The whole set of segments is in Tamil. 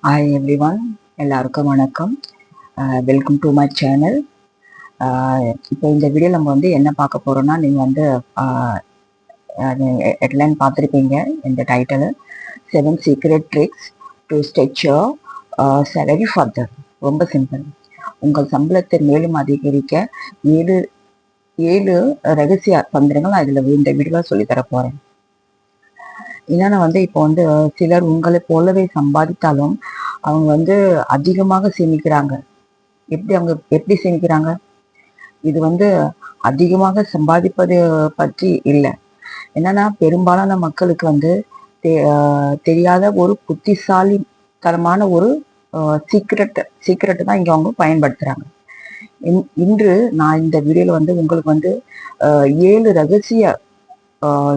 ஹாய் எவ்ரிவன், எல்லாருக்கும் வணக்கம். Welcome to my channel. இப்போ இந்த வீடியோ நம்ம வந்து என்ன பார்க்க போகிறோம்னா, நீங்கள் வந்து ஹெட்லைன் பார்த்துருப்பீங்க. இந்த title 7 secret tricks to stretch your salary further. ரொம்ப சிம்பிள். உங்கள் சம்பளத்தை மேலும் அதிகரிக்க ஏழு ஏழு ரகசிய தந்திரங்கள் நான் இதில் இந்த வீடியோவில் சொல்லித்தர போகிறேன். என்னன்னா வந்து இப்போ வந்து சிலர் உங்களை போலவே சம்பாதித்தாலும் அவங்க வந்து அதிகமாக சேமிக்கிறாங்க. அவங்க எப்படி சேமிக்கிறாங்க? இது வந்து அதிகமாக சம்பாதிப்பது பற்றி இல்லை. என்னன்னா பெரும்பாலான மக்களுக்கு வந்து தெரியாத ஒரு புத்திசாலித்தனமான ஒரு சீக்ரெட் தான் இங்க அவங்க பயன்படுத்துறாங்க. இன்று நான் இந்த வீடியோல வந்து உங்களுக்கு வந்து 7 ரகசிய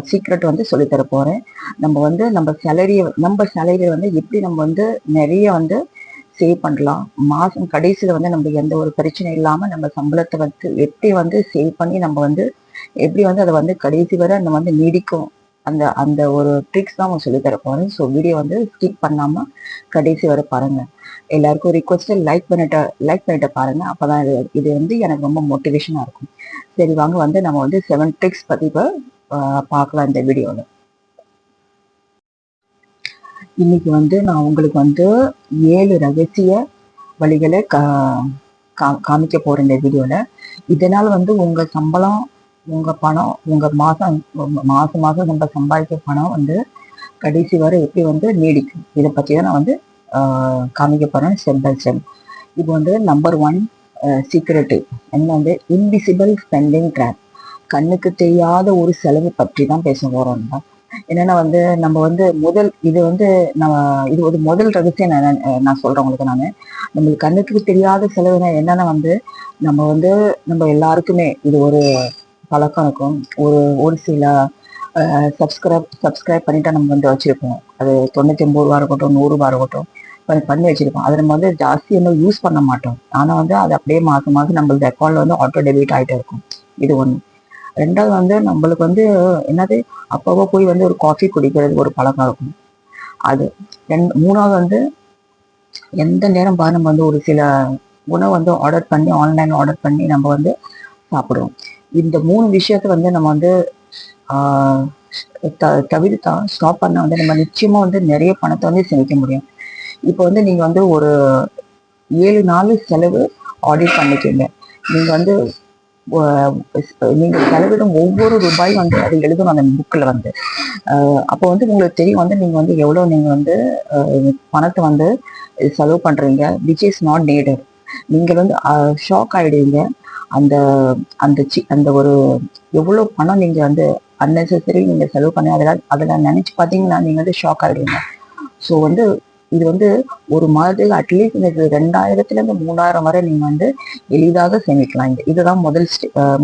சீக்ரெட் வந்து சொல்லித்தர போறேன். நம்ம சேலரியை வந்து எப்படி நம்ம வந்து நிறைய வந்து சேவ் பண்ணலாம். மாசம் கடைசியில வந்து நம்ம எந்த ஒரு பிரச்சனை இல்லாம நம்ம சம்பளத்தை வந்து எப்படி வந்து சேவ் பண்ணி நம்ம வந்து எப்படி வந்து அதை வந்து கடைசி வரை நம்ம வந்து நீடிக்கும். அந்த அந்த ஒரு ட்ரிக்ஸ் தான் சொல்லித்தர போறேன். ஸோ வீடியோ வந்து ஸ்கிப் பண்ணாம கடைசி வரை பாருங்க. எல்லாருக்கும் ரிக்வஸ்ட் லைக் பண்ணிட்டு பாருங்க. அப்பதான் இது வந்து எனக்கு ரொம்ப மோட்டிவேஷனா இருக்கும். சரி, வாங்க வந்து நம்ம வந்து 7 ட்ரிக்ஸ் பத்தி பார்க்கலாம் இந்த வீடியோல. இன்னைக்கு வந்து நான் உங்களுக்கு வந்து 7 ரகசிய வழிகளை காமிக்க போறேன் இந்த வீடியோல. இதனால வந்து உங்க சம்பளம், உங்க பணம், உங்க மாசம் நம்ம சம்பாதிக்க பணம் வந்து கடைசி வரை எப்படி வந்து நீடிக்கும், இதை பத்தி தான் நான் வந்து காமிக்க போறேன் ஸ்டெப் பை ஸ்டெப். இது வந்து நம்பர் 1 சீக்ரெட் என்ன வந்து இன்விசிபிள் ஸ்பெண்டிங் ட்ராப். கண்ணுக்கு தெரியாத ஒரு செலவு பற்றி தான் பேச போறோம். என்னன்னா வந்து நம்ம வந்து இது ஒரு முதல் ரகசியம் நான் சொல்றேன் உங்களுக்கு. நம்மளுக்கு கண்ணுக்கு தெரியாத செலவுனா என்னன்னா வந்து நம்ம எல்லாருக்குமே இது ஒரு பழக்கம் இருக்கும். ஒரு சில சப்ஸ்கிரைப் பண்ணிட்டா நம்ம வந்து வச்சிருப்போம். அது 99 ரூபா இருக்கட்டும், 100 ரூபா இருக்கட்டும், பண்ணி வச்சிருப்போம். அதை நம்ம வந்து ஜாஸ்தி இன்னும் யூஸ் பண்ண மாட்டோம். ஆனா வந்து அது அப்படியே மாசம் நம்மளுக்கு அக்கௌண்ட்ல வந்து ஆட்டோ டெபிட் ஆகிட்டே இருக்கும். இது ஒண்ணு. ரெண்டாவது வந்து நம்மளுக்கு வந்து என்னது அப்பவோ போய் வந்து ஒரு காஃபி குடிக்கிறது ஒரு பழக்கம் இருக்கும். அது மூணாவது வந்து எந்த நேரம் பாரு நம்ம வந்து ஒரு சில உணவு வந்து ஆன்லைன்ல ஆர்டர் பண்ணி நம்ம வந்து சாப்பிடுவோம். இந்த 3 விஷயத்த வந்து நம்ம வந்து தவிர்த்தா ஸ்டாப் பண்ண வந்து நம்ம நிச்சயமா வந்து நிறைய பணத்தை வந்து சேமிக்க முடியும். இப்போ வந்து நீங்க வந்து ஒரு 7 நாள் செலவு ஆடிட் பண்ணிக்கீங்க. நீங்க வந்து நீங்க செலவிடும் ஒவ்வொரு ரூபாயும் வந்து அது எழுதணும் அந்த புக்ல வந்து. அப்போ வந்து உங்களுக்கு தெரியும் வந்து நீங்க வந்து எவ்வளவு நீங்க வந்து பணத்தை வந்து செலவு பண்றீங்க, விச் இஸ் நாட் நீடட். நீங்க வந்து ஷாக் ஆயிடுவீங்க. அந்த அந்த அந்த ஒரு எவ்வளவு பணம் நீங்க வந்து அன்னெசரி நீங்க செலவு பண்ணி அதெல்லாம் நினைச்சு பார்த்தீங்கன்னா நீங்க வந்து ஷாக் ஆயிடுவீங்க. ஸோ வந்து இது வந்து ஒரு மாதத்துக்கு அட்லீஸ்ட் எனக்கு 2000 3000 வரை நீங்க வந்து எளிதாக சேமிக்கலாம். இதுதான்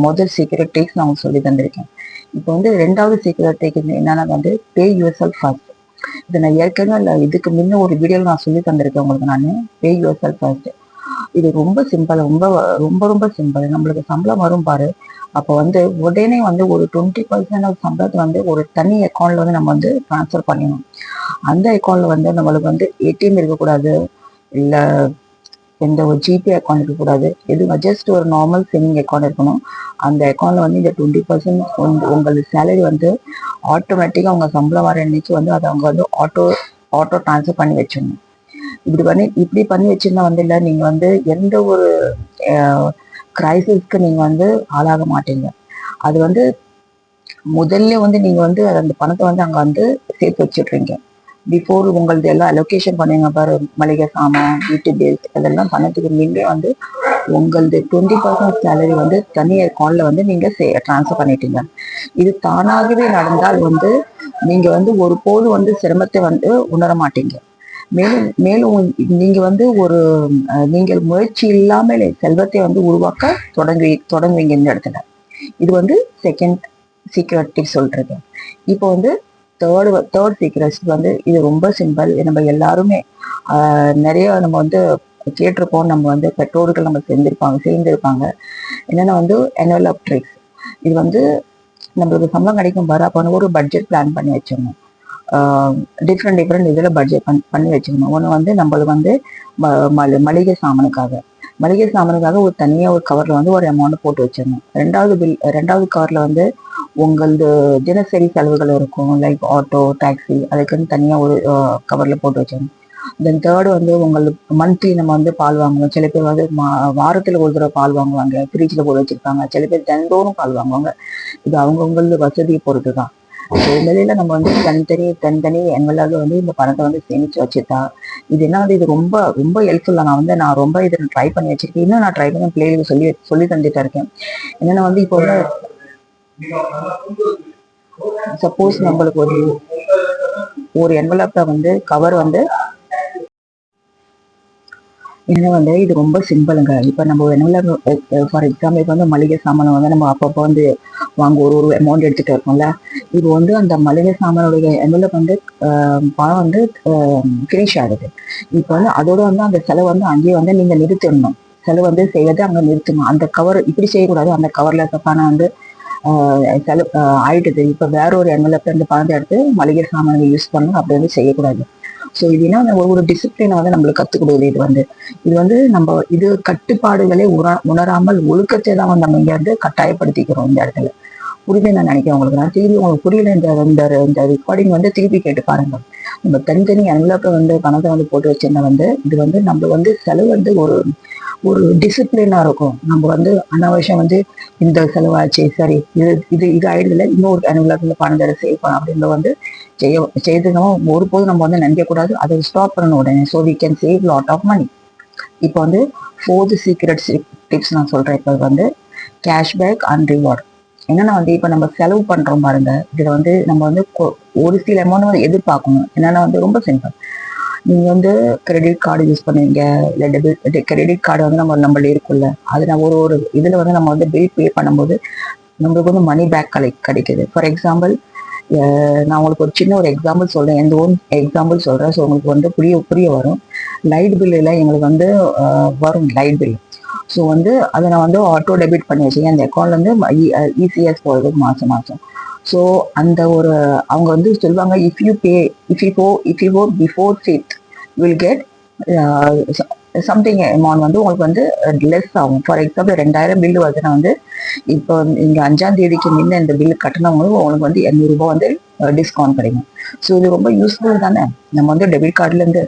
முதல் சீக்ரெட் ட்ரிக்ஸ் நான் சொல்லி தந்திருக்கேன். இப்போ வந்து 2வது சீக்ரெட் ட்ரிக்ஸ் என்னன்னா வந்து பே யுவர் செல்ஃப் ஃபர்ஸ்ட். இதை நான் ஏற்கனவே இதுக்கு முன்ன ஒரு வீடியோல நான் சொல்லி தந்திருக்கேன் உங்களுக்கு. நான் பே யுவர் செல்ஃப் ஃபர்ஸ்ட். இது ரொம்ப சிம்பிள், ரொம்ப ரொம்ப ரொம்ப சிம்பிள். நம்மளுக்கு சம்பளம் வரும் பாரு, அப்போ வந்து உடனே வந்து ஒரு 20% ஆஃப் சம்பளத்தை வந்து ஒரு தனி அக்கௌண்ட்ல வந்து நம்ம வந்து ட்ரான்ஸ்ஃபர் பண்ணிடணும். அந்த அக்கௌண்ட்ல வந்து நம்மளுக்கு வந்து ஏடிஎம் இருக்கக்கூடாது, இல்லை எந்த ஒரு ஜிபே அக்கௌண்ட் இருக்கக்கூடாது. ஜஸ்ட் ஒரு நார்மல் சேவிங் அக்கௌண்ட் இருக்கணும். அந்த அக்கௌண்ட்ல வந்து இந்த 20% உங்களுக்கு சேலரி வந்து ஆட்டோமேட்டிக்காக அவங்க சம்பளம் வர அன்னைக்கு வந்து அதை அவங்க வந்து ஆட்டோ ட்ரான்ஸ்ஃபர் பண்ணி வச்சிடணும். இப்படி பண்ணி வச்சிருந்தா வந்து இல்லை, நீங்க வந்து எந்த ஒரு கிரைசிஸ்க்கு நீங்க வந்து ஆளாக மாட்டீங்க. அது வந்து முதல்ல வந்து நீங்க வந்து அந்த பணத்தை வந்து அங்க வந்து சேர்த்து வச்சிடுறீங்க. பிஃபோர் உங்களது எல்லாம் அலோகேஷன் பண்ணுவீங்க பாரு, மளிகை சாமான், வீட்டு பில்ஸ் அதெல்லாம் பணத்துக்கு நீங்களே வந்து உங்களது 20% சேலரி வந்து தனி அக்கௌண்ட்ல வந்து நீங்க டிரான்ஸ்ஃபர் பண்ணிட்டீங்க. இது தானாகவே நடந்தால் வந்து நீங்க வந்து ஒரு போது வந்து சிரமத்தை வந்து உணர மாட்டீங்க. மேலும் மேலும் நீங்க வந்து நீங்கள் முயற்சி இல்லாமல் செல்வத்தை வந்து உருவாக்க தொடங்குவீங்க இந்த இடத்துல. இது வந்து செகண்ட் சீக்ரெட் டிப் சொல்றது. இப்போ வந்து தேர்ட் சீக்ரெட் வந்து இது ரொம்ப சிம்பிள். நம்ம எல்லாருமே நிறைய நம்ம வந்து கேட்டிருப்போம். நம்ம வந்து பெற்றோர்கள் நம்ம சேர்ந்திருப்பாங்க. என்னன்னா வந்து என்வலப் ட்ரிக்ஸ். இது வந்து நம்மளுக்கு சம்பளம் கிடைக்கும் பாரு, அப்போ ஒரு பட்ஜெட் பிளான் பண்ணி வச்சிடணும். டிஃப்ரெண்ட் இதில் பட்ஜெட் பண்ணி வச்சுக்கணும். ஒன்று வந்து நம்மளுக்கு வந்து மளிகை சாமானுக்காக ஒரு தனியாக ஒரு கவரில் வந்து ஒரு அமௌண்ட் போட்டு வச்சிடணும். ரெண்டாவது கவரில் வந்து உங்களது தினசரி செலவுகள் இருக்கும், லைக் ஆட்டோ டாக்ஸி, அதுக்குன்னு தனியாக ஒரு கவரில் போட்டு வச்சிடணும். தென் தேர்டு வந்து உங்களுக்கு மந்த்லி நம்ம வந்து பால் வாங்குவோம். சில பேர் வந்து வாரத்தில் ஒரு தடவை பால் வாங்குவாங்க, ஃப்ரிட்ஜில் போட்டு வச்சிருப்பாங்க. சில பேர் தினந்தோறும் பால் வாங்குவாங்க. இது அவங்கவுங்களது வசதியை பொறுத்து தான். ஸோ நிலையில நம்ம வந்து தனித்தனி என்வெலாக வந்து இந்த பணத்தை வந்து சேமிச்சு வச்சுட்டா இது என்ன வந்து இது ரொம்ப ரொம்ப ஹெல்ப்ஃபுல்லாக நான் ரொம்ப இதை ட்ரை பண்ணி வச்சிருக்கேன். இன்னும் நான் ட்ரை பண்ணி பிள்ளைகளுக்கு சொல்லி தந்துட்டு இருக்கேன். என்னன்னா வந்து இப்போ வந்து சப்போஸ் நம்மளுக்கு ஒரு என்வலப்ல வந்து கவர் வந்து ஏன்னா வந்து இது ரொம்ப சிம்பிளுங்க. இப்போ நம்ம என்வலப் ஃபார் எக்ஸாம்பிள் இப்போ வந்து மளிகை சாமானை வந்து நம்ம அப்பப்போ வந்து வாங்க ஒரு அமௌண்ட் எடுத்துகிட்டு இருக்கோம்ல. இது வந்து அந்த மளிகை சாமானுடைய என்வலப் வந்து பணம் வந்து ஃபினிஷ் ஆகுது. இப்போ வந்து அதோட வந்து அந்த செலவு வந்து அங்கேயே வந்து நீங்கள் நிறுத்திடணும். செலவு வந்து செய்யறது அங்கே நிறுத்தணும். அந்த கவர் இப்படி செய்யக்கூடாது. அந்த கவரில் பணம் வந்து செலவு ஆயிடுது. இப்போ வேற ஒரு என்வலப்ல இருந்து பணத்தை எடுத்து மளிகை சாமான்கள் யூஸ் பண்ணணும், அப்படி வந்து செய்யக்கூடாது. ஸோ இதுனா ஒவ்வொரு டிசிப்ளினை வந்து நம்மளுக்கு கற்றுக் கொடுக்குது. இது வந்து நம்ம இது கட்டுப்பாடுகளே உணராமல் ஒழுக்கத்தை தான் வந்து நம்ம இங்க வந்து கட்டாயப்படுத்திக்கிறோம் இந்த இடத்துல. புரியுது நான் நினைக்கிறேன் உங்களுக்கு. நான் திருப்பி உங்களுக்கு புரியல இந்த ரெக்கார்டிங் வந்து திருப்பி கேட்டு பாருங்க. நம்ம தனித்தனி என்வலப்பை வந்து பணத்தை வந்து போட்டு வச்சிருந்தா வந்து இது வந்து நம்ம வந்து செலவு வந்து ஒரு டிசிப்ளினா இருக்கும். நம்ம வந்து அனாவசியம் வந்து இந்த செலவாச்சு சரி இது ஆயிடுதுல இன்னொரு என்வலப்ல பணத்தை சேவ் பண்ண அப்படின்னு வந்து செய்யறதும் ஒருபோதும் நம்ம வந்து நினைக்கக்கூடாது. அதை ஸ்டாப் பண்ணணும் உடனே. So we can save lot of money. இப்போ வந்து 4th சீக்ரெட் டிப்ஸ் நான் சொல்றேன். இப்போ வந்து கேஷ்பேக் அண்ட் ரிவார்ட். என்னன்னா வந்து இப்போ நம்ம செலவு பண்றோம் பாருங்க, இதுல வந்து நம்ம வந்து ஒரு சில அமௌண்ட் வந்து எதிர்பார்க்கணும். என்னன்னா வந்து ரொம்ப சிம்பிள். நீங்க வந்து கிரெடிட் கார்டு யூஸ் பண்ணுவீங்க, இல்லை கிரெடிட் கார்டு வந்து நம்மள இருக்குல்ல, அது நம்ம ஒரு இதுல வந்து நம்ம வந்து பில் பே பண்ணும்போது நம்மளுக்கு வந்து மணி பேக் கிடைக்குது. ஃபார் எக்ஸாம்பிள் நான் உங்களுக்கு ஒரு சின்ன ஒரு எக்ஸாம்பிள் சொல்றேன், எந்த ஓன் எக்ஸாம்பிள் சொல்றேன். ஸோ உங்களுக்கு வந்து புரிய வரும். லைட் பில்லுல எங்களுக்கு வந்து வரும் லைட் பில். ஸோ வந்து அதை நான் வந்து ஆட்டோ டெபிட் பண்ணி வச்சுக்கேன். அந்த அக்கௌண்ட்ல இருந்து இசிஎஸ் போகுது மாசம். ஸோ அந்த ஒரு அவங்க வந்து சொல்லுவாங்க, if you go before 5th will get something amount வந்து உங்களுக்கு வந்து லெஸ் ஆகும். ஃபார் எக்ஸாம்பிள் 2000 பில்லு வருதுன்னா வந்து இப்போ இங்க 5ஆம் தேதிக்கு முன்ன இந்த பில்லு கட்டினவங்களுக்கு உங்களுக்கு வந்து 200 ரூபாய் வந்து டிஸ்கவுண்ட் கிடைக்கும். ஸோ இது ரொம்ப யூஸ்ஃபுல் தானே. நம்ம வந்து டெபிட் கார்டுல இருந்து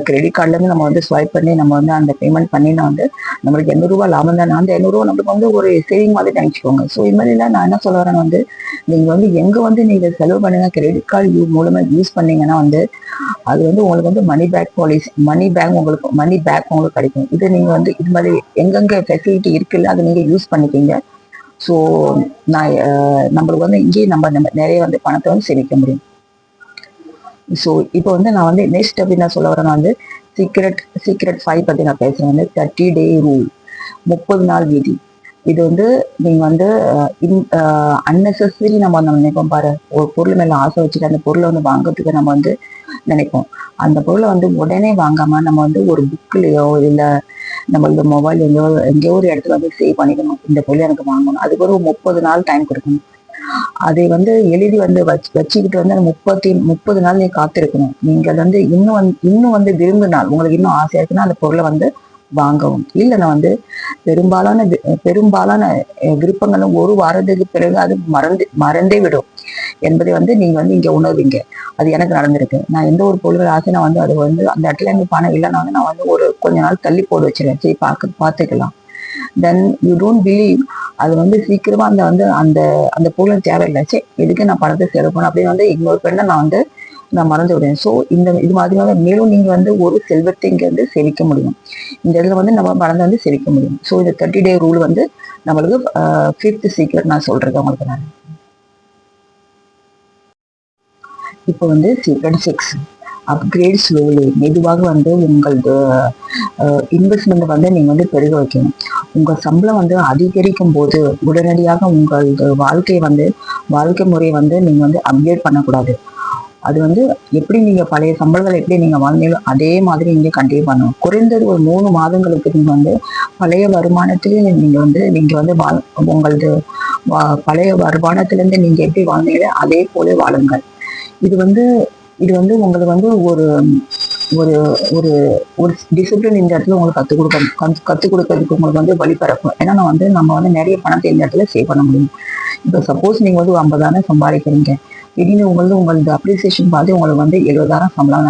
கிரெடிட் கார்டுல இருந்து நம்ம வந்து ஸ்வைப் பண்ணி நம்ம வந்து அந்த பேமெண்ட் பண்ணினா வந்து நம்மளுக்கு 800 ரூபாய் லாபம் தானே. அந்த 800 ரூபாய் நம்மளுக்கு வந்து ஒரு சேவிங் மாதிரி நினைச்சுக்கோங்க. ஸோ இது மாதிரி எல்லாம் நான் என்ன சொல்ல வரேன்னு வந்து நீங்க வந்து எங்க வந்து நீங்க செலவு பண்ணுங்க கிரெடிட் கார்டு மூலமா யூஸ் பண்ணீங்கன்னா வந்து அது வந்து உங்களுக்கு வந்து மணி பேக் உங்களுக்கு கிடைக்கும். இது நீங்க வந்து இது மாதிரி எங்கெங்க ஃபெசிலிட்டி இருக்குல்ல அதை நீங்க யூஸ் பண்ணிப்பீங்க. ஸோ நான் நம்மளுக்கு வந்து இங்கேயே நம்ம நிறைய வந்து பணத்தை வந்து சேமிக்க முடியும். ஸோ இப்போ வந்து நான் வந்து நெக்ஸ்ட் அப்படின்னு நான் சொல்ல வரேன் வந்து சீக்ரெட் 5 பற்றி நான் பேசுறேன். வந்து 30 டே ரூல், 30 நாள் விதி. இது வந்து நீங்க வந்து அன்னெசரி நம்ம நினைப்போம் பாரு. ஒரு பொருள் மேல ஆசை வச்சுட்டு அந்த பொருளை வந்து வாங்குறதுக்கு நம்ம வந்து நினைப்போம். அந்த பொருளை வந்து உடனே வாங்காம நம்ம வந்து ஒரு புக்லயோ இல்லை நம்மளோட மொபைல் எங்கேயோ ஒரு இடத்துல வந்து சேவ் பண்ணிக்கணும். இந்த பொருள் எனக்கு வாங்கணும், அதுக்கு ஒரு 30 நாள் டைம் கொடுக்கணும். அதை வந்து எழுதி வந்து வச்சுக்கிட்டு வந்து 30 நாள் நீங்க காத்திருக்கணும். நீங்கள் வந்து இன்னும் வந்து விரும்பினால் உங்களுக்கு இன்னும் ஆசையா இருக்குன்னா அந்த பொருளை வந்து வாங்கவும். இல்லைன்னா வந்து பெரும்பாலான விருப்பங்களும் ஒரு வாரத்துக்கு பிறகு அது மறந்தே விடும் என்பதை வந்து நீங்க வந்து இங்க உணர்வீங்க. அது எனக்கு நடந்திருக்கு. நான் எந்த ஒரு பொருள் ஆசை நான் வந்து அது வந்து அந்த இடத்துல எனக்கு பணம் இல்லைன்னா வந்து நான் வந்து ஒரு கொஞ்ச நாள் தள்ளி போட்டு வச்சிருவேன். சரி பார்த்துக்கலாம். தென் யூ டோன்ட் பிலீவ் அது வந்து சீக்கிரமா அந்த பொருள் தேவையில்லை. சரி எதுக்கு நான் பணத்தை செலவு பண்ண அப்படின்னு வந்து இன்னொரு பெண்ணை நான் மறந்து விடுவேன். ஸோ இது மாதிரி வந்து மேலும் நீங்க வந்து ஒரு செல்வத்தை இங்க வந்து செழிக்க முடியும். இந்த இடத்துல வந்து நம்ம பணத்தை வந்து செழிக்க முடியும். ஸோ இந்த 30 டே ரூல் வந்து நம்மளுக்கு 5th சீக்ரெட் நான் சொல்றது உங்களுக்கு. நான் இப்போ வந்து சீக்ரெட் 6, அப்கிரேட் ஸ்லோலி. மெதுவாக வந்து உங்களது இன்வெஸ்ட்மெண்ட் வந்து நீங்க வந்து பெருக வைக்கணும். உங்க சம்பளம் வந்து அதிகரிக்கும் போது உடனடியாக உங்களது வாழ்க்கை முறையை வந்து நீங்க வந்து அப்கிரேட் பண்ணக்கூடாது. அது வந்து எப்படி நீங்க பழைய சம்பளங்களை எப்படி நீங்க வாங்கினீங்களோ அதே மாதிரி நீங்க கண்டினியூ பண்ணணும். குறைந்தது ஒரு 3 மாதங்களுக்கு நீங்க வந்து பழைய வருமானத்திலே நீங்க வந்து உங்களது பழைய வருமானத்திலிருந்து நீங்க எப்படி வாழ்ந்தீங்களோ அதே போல வாழுங்கள். இது வந்து இது வந்து உங்களுக்கு வந்து ஒரு ஒரு ஒரு ஒரு டிசிப்ளின் இந்த இடத்துல உங்களுக்கு கற்றுக் கொடுக்கறதுக்கு உங்களுக்கு வந்து வழி பிறக்கும். ஏன்னா நான் வந்து நம்ம வந்து நிறைய பணத்தை இந்த இடத்துல சேவ் பண்ண முடியும். இப்போ சப்போஸ் நீங்கள் வந்து 50,000 சம்பாதிக்கிறீங்க, திடீர்னு உங்களது அப்ரிசியேஷன் பார்த்து உங்களுக்கு வந்து 70,000 சம்பளம்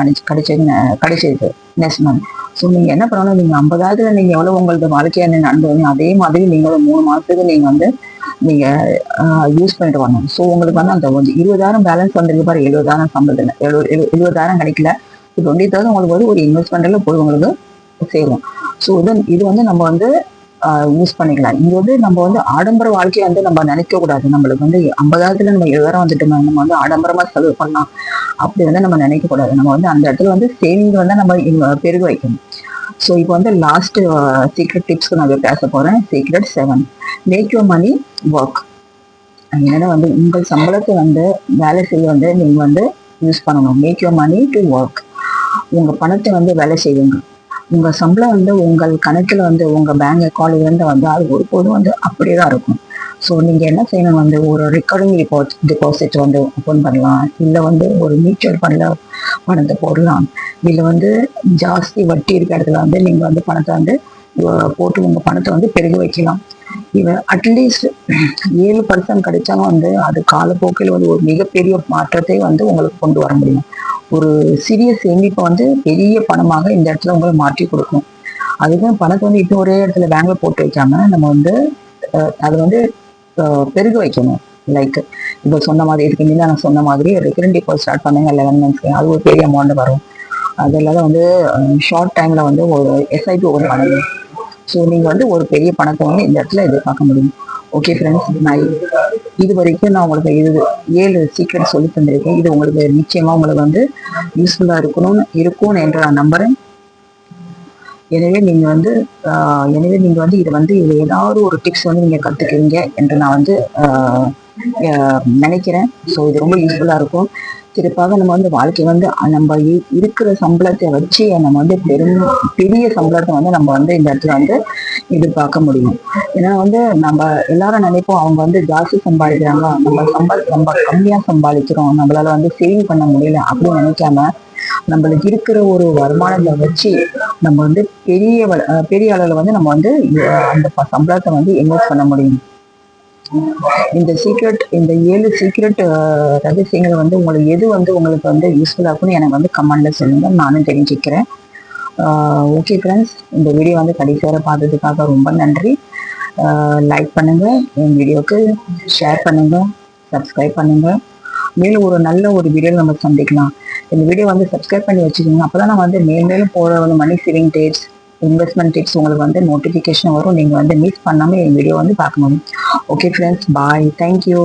கிடைச்சிருக்கு நெக்ஸ்ட் மந்த். ஸோ நீங்கள் என்ன பண்ணணும், நீங்கள் 50,000 நீங்கள் எவ்வளோ உங்களது வாழ்க்கையை நடந்தவங்க அதே மாதிரி நீங்கள் ஒரு 3 மாதத்துக்கு நீங்கள் வந்து நீங்கள் யூஸ் பண்ணிட்டு வரணும். ஸோ உங்களுக்கு வந்து அந்த 20,000 பேலன்ஸ் வந்திருக்கு பாரு, 70,000 சம்பளத்தில் 70,000 கிடைக்கல, 20,000 உங்களுக்கு வந்து ஒரு இன்வெஸ்ட்மெண்ட்டில் போய் உங்களுக்கு சேரும். ஸோ இது வந்து நம்ம வந்து யூஸ் பண்ணிக்கலாம். இது வந்து நம்ம வந்து ஆடம்பர வாழ்க்கையை வந்து நம்ம நினைக்க கூடாது. நம்மளுக்கு வந்து 50,000 நம்ம 70,000 வந்துட்டோம், நம்ம வந்து ஆடம்பரமா செலவு பண்ணலாம் அப்படி வந்து நம்ம நினைக்க கூடாது. நம்ம வந்து அந்த இடத்துல வந்து சேவிங் வந்து நம்ம பெருக வைக்கணும். ஸோ இப்போ வந்து லாஸ்ட் சீக்ரெட் டிப்ஸ்க்கு நான் பேச போறேன். Secret 7, make your money work. என்னன்னா வந்து உங்கள் சம்பளத்தை வந்து வேலை செய்ய வந்து நீங்க வந்து யூஸ் பண்ணணும். Make your money to work. உங்க பணத்தை வந்து வேலை செய்யுங்க. உங்க சம்பளம் வந்து உங்கள் கணக்குல வந்து உங்க பேங்க் அக்கௌண்ட்ல இருந்து வந்து அது ஒருபோதும் வந்து அப்படியே தான் இருக்கும். ஸோ நீங்க என்ன செய்யணும் வந்து ஒரு ரெக்கரிங் டெபாசிட் வந்து ஓப்பன் பண்ணலாம், இல்லை வந்து ஒரு மியூச்சுவல் ஃபண்ட்ல பணத்தை போடலாம், இல்லை வந்து ஜாஸ்தி வட்டி இருக்கிற இடத்துல வந்து நீங்க வந்து பணத்தை வந்து போட்டு உங்க பணத்தை வந்து பெருக வைக்கலாம். இவன் அட்லீஸ்ட் 7% கிடைச்சாலும் வந்து அது காலப்போக்கில் வந்து ஒரு மிகப்பெரிய மாற்றத்தை வந்து உங்களுக்கு கொண்டு வர முடியும். ஒரு சிறிய சேமிப்பை வந்து பெரிய பணமாக இந்த இடத்துல உங்களை மாற்றி கொடுக்கும். அதுதான் பணத்தை வந்து இப்போ ஒரே இடத்துல பேங்க்ல போட்டு வைக்காம நம்ம வந்து அதை வந்து பெருக வைக்கணும். லைக் இப்போ சொன்ன மாதிரி இதுக்கு முன்னாடி நான் சொன்ன மாதிரி ரெக்கரிங் டெபாசிட் ஸ்டார்ட் பண்ணுங்க 11 மந்த்ஸ்க்கு, அது ஒரு பெரிய அமௌண்ட் வரும். அது இல்லாத வந்து ஷார்ட் டைம்ல வந்து ஒரு எஸ்ஐபி ஓப்பன் பண்ணுங்க. ஸோ நீங்க வந்து ஒரு பெரிய பணத்தை வந்து இந்த இடத்துல எதிர்பார்க்க முடியும். ஓகே ஃப்ரெண்ட்ஸ், நான் இது வரைக்கும் நான் உங்களுக்கு 7 சீக்ரெட் சொல்லி தந்திருக்கேன். இது உங்களுக்கு நிச்சயமா உங்களுக்கு வந்து யூஸ்ஃபுல்லா இருக்கும் என்று நான் நம்புறேன். எனவே நீங்க வந்து இது ஏதாவது ஒரு டிப்ஸ் வந்து நீங்க கத்துக்கிறீங்க என்று நான் வந்து நினைக்கிறேன். ஸோ இது ரொம்ப யூஸ்ஃபுல்லா இருக்கும். குறிப்பாக நம்ம வந்து வாழ்க்கை வந்து நம்ம இருக்கிற சம்பளத்தை வச்சு நம்ம வந்து பெரிய சம்பளத்தை வந்து நம்ம வந்து இந்த இடத்துல வந்து எதிர்பார்க்க முடியும். ஏன்னா வந்து நம்ம எல்லாரும் நினைப்போம் அவங்க வந்து ஜாஸ்தி சம்பாதிக்கிறாங்க, நம்ம கம்மியா சம்பாதிக்கிறோம், நம்மளால வந்து சேவிங் பண்ண முடியல அப்படின்னு நினைக்காம நம்மளுக்கு இருக்கிற ஒரு வருமானத்தை வச்சு நம்ம வந்து பெரிய அளவுல வந்து நம்ம வந்து அந்த சம்பளத்தை வந்து இன்வெஸ்ட் பண்ண முடியும். இந்த 7 சீக்ரெட் ரகசியங்களை வந்து உங்களுக்கு எது வந்து உங்களுக்கு வந்து யூஸ்ஃபுல்லா இருக்கும்னு எனக்கு வந்து கமெண்ட்ல சொல்லுங்க, நானும் தெரிஞ்சுக்கிறேன். ஓகே ஃப்ரெண்ட்ஸ், இந்த வீடியோ வந்து கடைசி வரை பார்த்ததுக்காக ரொம்ப நன்றி. லைக் பண்ணுங்க, என் வீடியோக்கு ஷேர் பண்ணுங்க, சப்ஸ்கிரைப் பண்ணுங்க. மேலும் ஒரு நல்ல ஒரு வீடியோ நம்ம சந்திக்கலாம். இந்த வீடியோ வந்து சப்ஸ்கிரைப் பண்ணி வச்சுக்கோங்க. அப்பதான் நான் வந்து மேலும் போற வந்து money saving tips, investment tips உங்களுக்கு வந்து நோட்டிஃபிகேஷன் வரும். நீங்க வந்து மிஸ் பண்ணாம என் வீடியோ வந்து பார்க்க முடியும். ஓகே ஃப்ரெண்ட்ஸ், பாய், தேங்க்யூ.